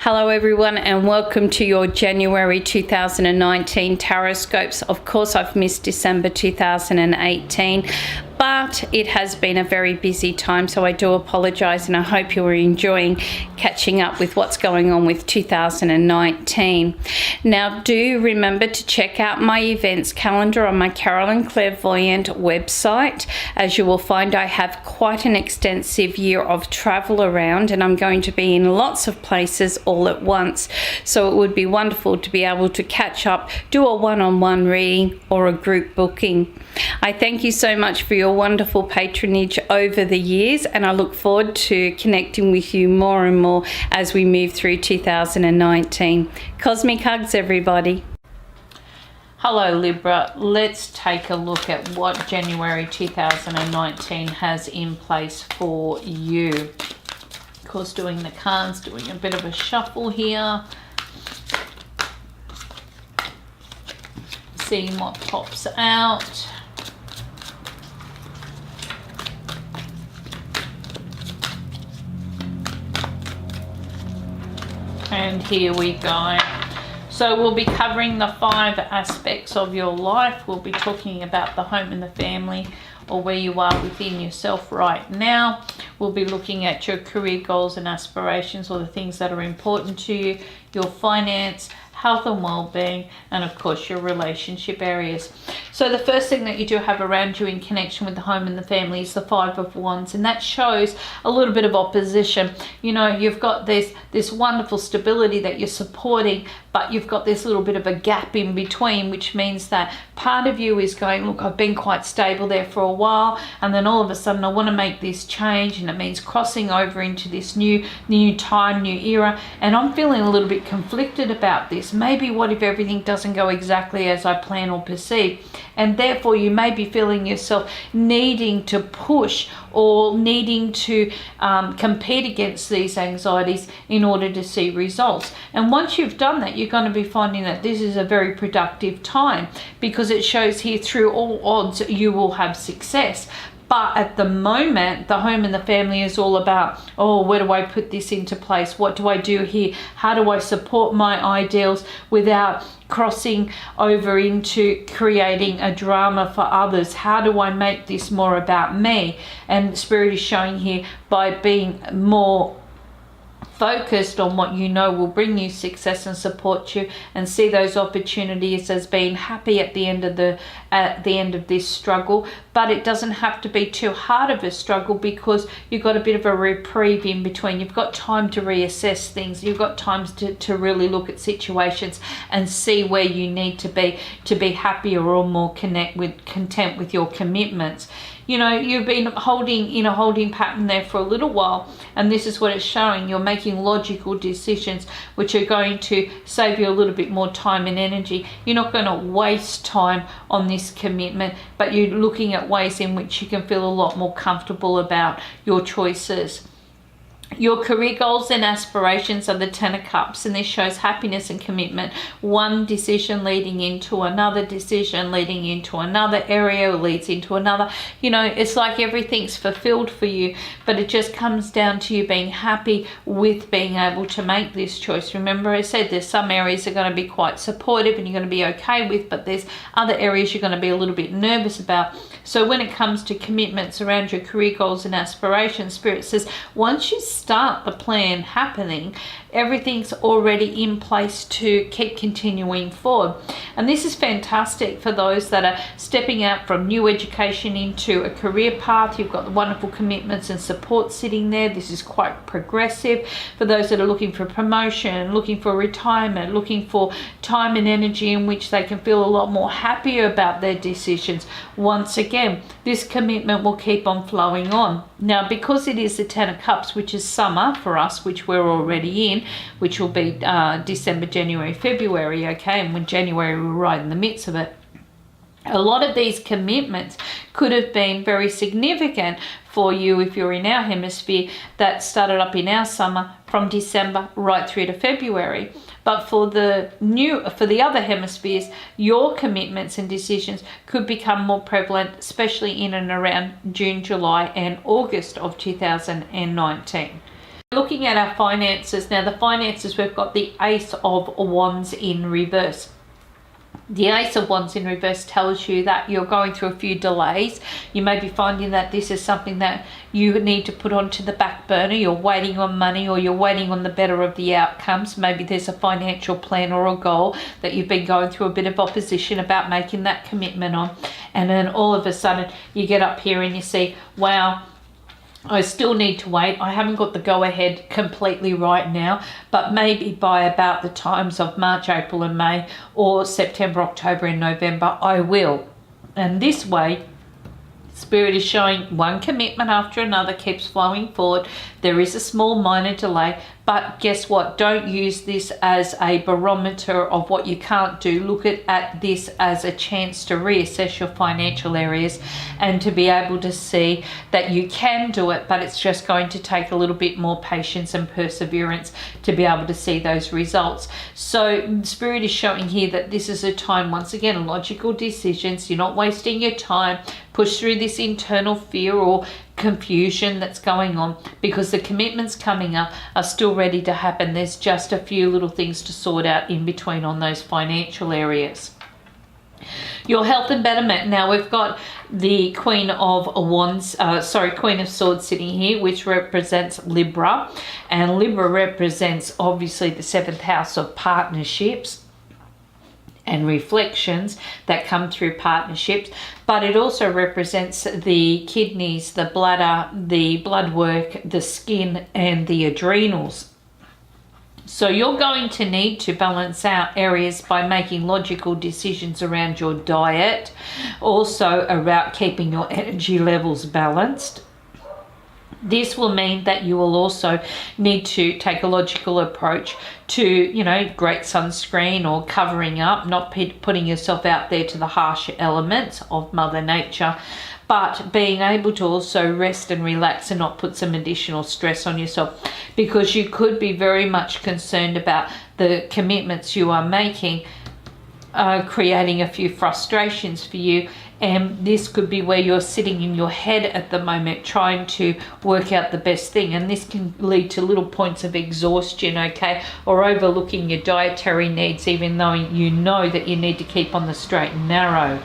Hello everyone, and welcome to your January 2019 Tarotscopes. Of course, I've missed December 2018, but it has been a very busy time, so I do apologize, and I hope you're enjoying catching up with what's going on with 2019. Now, do remember to check out my events calendar on my Carolyn Clairvoyant website. As you will find, I have quite an extensive year of travel around, and I'm going to be in lots of places all at once, so it would be wonderful to be able to catch up, do a one-on-one reading or a group booking. I thank you so much for your wonderful patronage over the years, and I look forward to connecting with you more and more as we move through 2019. Cosmic hugs, everybody. Hello Libra, let's take a look at what January 2019 has in place for you. Of course, doing the cards, doing a bit of a shuffle here, seeing what pops out. And here we go. So we'll be covering the 5 aspects of your life. We'll be talking about the home and the family, or where you are within yourself right now. We'll be looking at your career goals and aspirations, or the things that are important to you, your finance, health and well-being, and of course your relationship areas. So the first thing that you do have around you in connection with the home and the family is the 5 of Wands, and that shows a little bit of opposition. You know, you've got this wonderful stability that you're supporting, but you've got this little bit of a gap in between, which means that part of you is going, look, I've been quite stable there for a while, and then all of a sudden I want to make this change, and it means crossing over into this new time, new era, and I'm feeling a little bit conflicted about this. Maybe what if everything doesn't go exactly as I plan or perceive? And therefore you may be feeling yourself needing to push or needing to compete against these anxieties in order to see results. And once you've done that, you're going to be finding that this is a very productive time, because it shows here through all odds you will have success. But at the moment, the home and the family is all about, oh, where do I put this into place? What do I do here? How do I support my ideals without crossing over into creating a drama for others? How do I make this more about me? And Spirit is showing here, by being more focused on what you know will bring you success and support you, and see those opportunities as being happy at the end of this struggle. But it doesn't have to be too hard of a struggle, because you've got a bit of a reprieve in between. You've got time to reassess things. You've got time to really look at situations and see where you need to be happier or more content with your commitments. You know, you've been holding in a holding pattern there for a little while, and this is what it's showing. You're making logical decisions which are going to save you a little bit more time and energy. You're not going to waste time on this commitment, but you're looking at ways in which you can feel a lot more comfortable about your choices. Your career goals and aspirations are the 10 of Cups, and this shows happiness and commitment. One decision leading into another decision, leading into another area, leads into another. You know, it's like everything's fulfilled for you, but it just comes down to you being happy with being able to make this choice. Remember, I said there's some areas that are going to be quite supportive and you're going to be okay with, but there's other areas you're going to be a little bit nervous about. So when it comes to commitments around your career goals and aspirations, Spirit says once you start the plan happening, everything's already in place to keep continuing forward. And this is fantastic for those that are stepping out from new education into a career path. You've got the wonderful commitments and support sitting there. This is quite progressive. For those that are looking for promotion, looking for retirement, looking for time and energy in which they can feel a lot more happier about their decisions. Once again, this commitment will keep on flowing on. Now, because it is the 10 of Cups, which is summer for us, which we're already in, which will be December, January, February, okay, and when January we're right in the midst of it. A lot of these commitments could have been very significant for you if you're in our hemisphere, that started up in our summer from December right through to February. But for the other hemispheres, your commitments and decisions could become more prevalent, especially in and around June, July, and August of 2019. Looking at our finances now, the finances, we've got the Ace of Wands in reverse. The Ace of Wands in reverse tells you that you're going through a few delays. You may be finding that this is something that you need to put onto the back burner. You're waiting on money, or you're waiting on the better of the outcomes. Maybe there's a financial plan or a goal that you've been going through a bit of opposition about making that commitment on. And then all of a sudden you get up here and you see, wow, I still need to wait. I haven't got the go-ahead completely right now, but maybe by about the times of March, April and May, or September, October and November, I will. And this way, Spirit is showing one commitment after another keeps flowing forward. There is a small minor delay, but guess what? Don't use this as a barometer of what you can't do. Look at this as a chance to reassess your financial areas and to be able to see that you can do it, but it's just going to take a little bit more patience and perseverance to be able to see those results. So Spirit is showing here that this is a time, once again, logical decisions. You're not wasting your time. Push through this internal fear or confusion that's going on, because the commitments coming up are still ready to happen. There's just a few little things to sort out in between on those financial areas. Your health and betterment. Now we've got the Queen of Wands, Queen of Swords sitting here, which represents Libra, and Libra represents obviously the 7th house of partnerships and reflections that come through partnerships, but it also represents the kidneys, the bladder, the blood work, the skin and the adrenals. So you're going to need to balance out areas by making logical decisions around your diet, also about keeping your energy levels balanced. This will mean that you will also need to take a logical approach to, great sunscreen or covering up, not putting yourself out there to the harsh elements of Mother Nature, but being able to also rest and relax and not put some additional stress on yourself, because you could be very much concerned about the commitments you are making, creating a few frustrations for you. And this could be where you're sitting in your head at the moment trying to work out the best thing, and this can lead to little points of exhaustion, okay, or overlooking your dietary needs even though you know that you need to keep on the straight and narrow.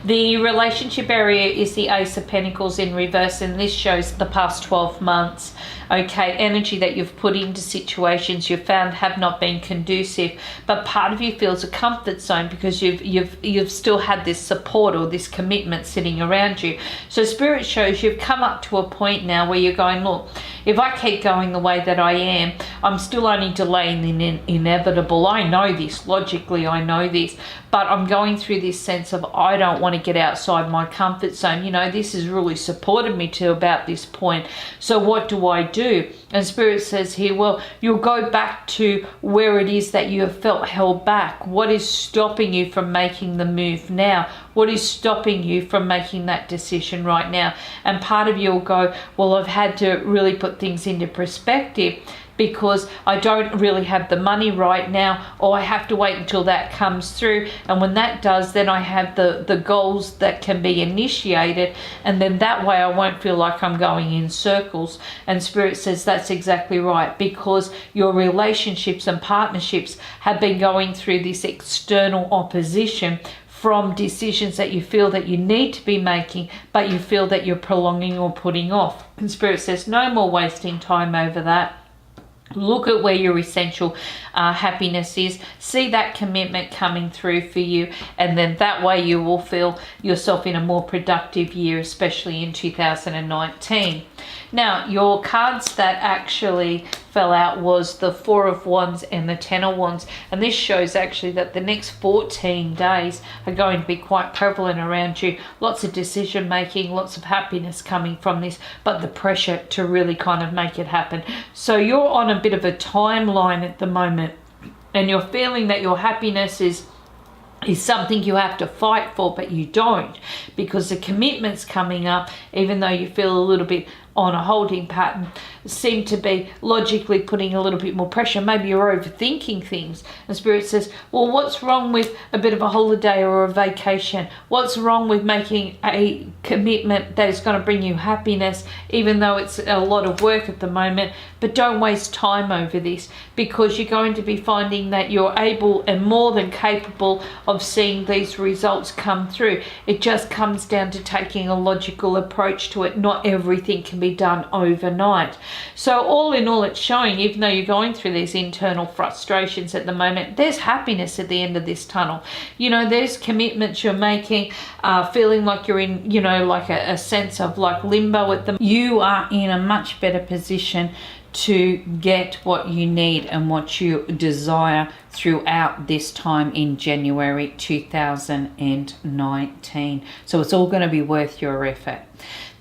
The relationship area is the Ace of Pentacles in reverse, and this shows the past 12 months. Okay, energy that you've put into situations you've found have not been conducive, but part of you feels a comfort zone because you've still had this support or this commitment sitting around you. So Spirit shows you've come up to a point now where you're going, look, if I keep going the way that I am, I'm still only delaying the inevitable. I know this, logically I know this, but I'm going through this sense of I don't want to get outside my comfort zone. This has really supported me to about this point. So what do I do? And Spirit says here, well, you'll go back to where it is that you have felt held back. What is stopping you from making the move now? What is stopping you from making that decision right now? And part of you will go, well, I've had to really put things into perspective because I don't really have the money right now, or I have to wait until that comes through. And when that does, then I have the goals that can be initiated, and then that way I won't feel like I'm going in circles. And Spirit says that's exactly right, because your relationships and partnerships have been going through this external opposition from decisions that you feel that you need to be making, but you feel that you're prolonging or putting off. And Spirit says no more wasting time over that. Look at where your essential happiness is. See that commitment coming through for you, and then that way you will feel yourself in a more productive year, especially in 2019. Now, your cards that actually fell out was the Four of Wands and the Ten of Wands, and this shows actually that the next 14 days are going to be quite prevalent around you. Lots of decision making, lots of happiness coming from this, but the pressure to really kind of make it happen. So you're on a bit of a timeline at the moment, and you're feeling that your happiness is something you have to fight for, but you don't, because the commitment's coming up. Even though you feel a little bit on a holding pattern seem to be logically putting a little bit more pressure. Maybe you're overthinking things. And Spirit says, well, what's wrong with a bit of a holiday or a vacation? What's wrong with making a commitment that is going to bring you happiness, even though it's a lot of work at the moment? But don't waste time over this, because you're going to be finding that you're able and more than capable of seeing these results come through. It just comes down to taking a logical approach to it. Not everything can be done overnight. So all in all, it's showing, even though you're going through these internal frustrations at the moment, there's happiness at the end of this tunnel. You know, there's commitments you're making, feeling like you're in, you know, like a sense of like limbo at the. You are in a much better position to get what you need and what you desire throughout this time in January 2019. So it's all going to be worth your effort.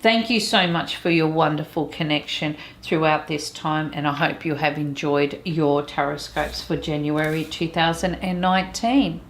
Thank you so much for your wonderful connection throughout this time, and I hope you have enjoyed your Tarotscopes for January 2019.